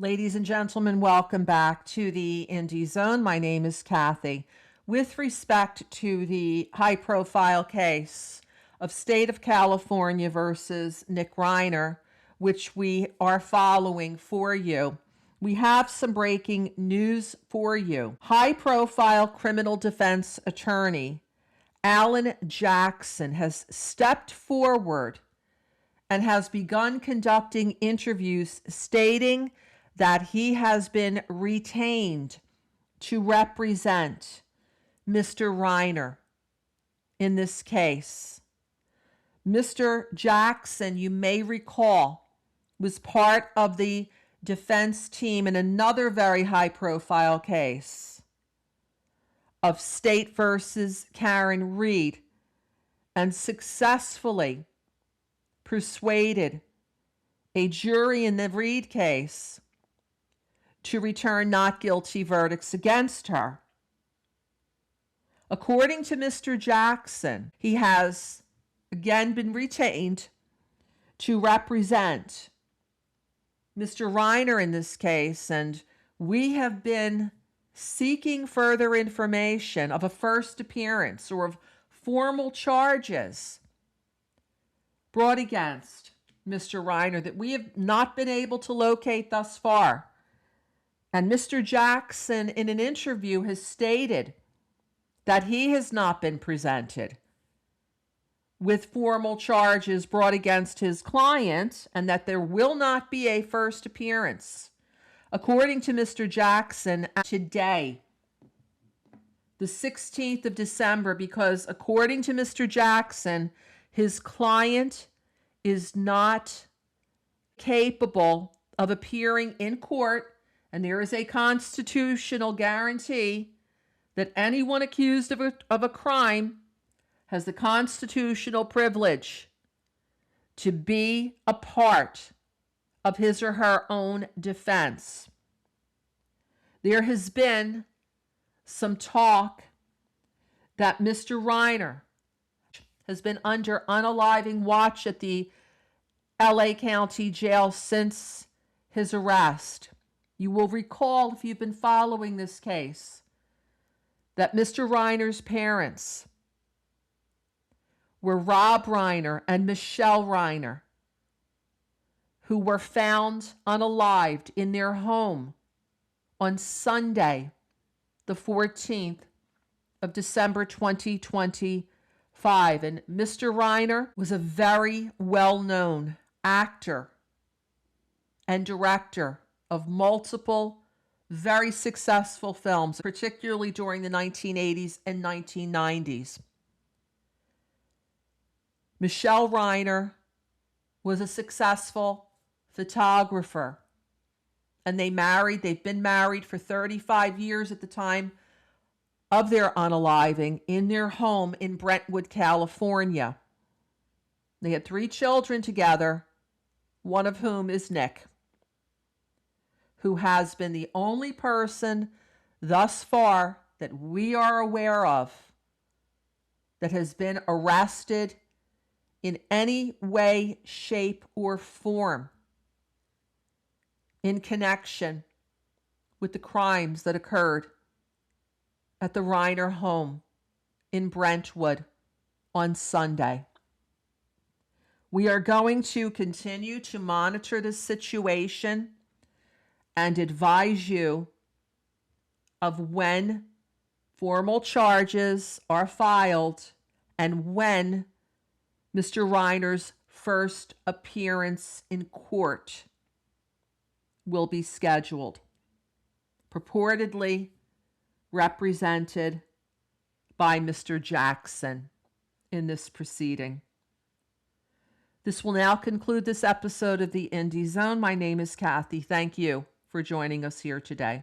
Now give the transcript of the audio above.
Ladies and gentlemen, welcome back to the Indie Zone. My name is Kathy. With respect to the high-profile case of State of California versus Nick Reiner, which we are following for you, we have some breaking news for you. High-profile criminal defense attorney Alan Jackson has stepped forward and has begun conducting interviews stating that he has been retained to represent Mr. Reiner in this case. Mr. Jackson, you may recall, was part of the defense team in another very high-profile case of State versus Karen Reed, and successfully persuaded a jury in the Reed case to return not guilty verdicts against her. According to Mr. Jackson, he has again been retained to represent Mr. Reiner in this case, and we have been seeking further information of a first appearance or of formal charges brought against Mr. Reiner that we have not been able to locate thus far. And Mr. Jackson, in an interview, has stated that he has not been presented with formal charges brought against his client and that there will not be a first appearance. According to Mr. Jackson, today, the 16th of December, because according to Mr. Jackson, his client is not capable of appearing in court, and there is a constitutional guarantee that anyone accused of a crime has the constitutional privilege to be a part of his or her own defense. There has been some talk that Mr. Reiner has been under unaliving watch at the LA County Jail since his arrest. You will recall, if you've been following this case, that Mr. Reiner's parents were Rob Reiner and Michele Reiner, who were found unalived in their home on Sunday, the 14th of December 2025. And Mr. Reiner was a very well-known actor and director of multiple very successful films, particularly during the 1980s and 1990s. Michele Reiner was a successful photographer, and they've been married for 35 years at the time of their unaliving in their home in Brentwood, California. They had 3 children together, one of whom is Nick, who has been the only person thus far that we are aware of that has been arrested in any way, shape, or form in connection with the crimes that occurred at the Reiner home in Brentwood on Sunday. We are going to continue to monitor this situation and advise you of when formal charges are filed and when Mr. Reiner's first appearance in court will be scheduled, purportedly represented by Mr. Jackson in this proceeding. This will now conclude this episode of the Indie Zone. My name is Kathy. Thank you for joining us here today.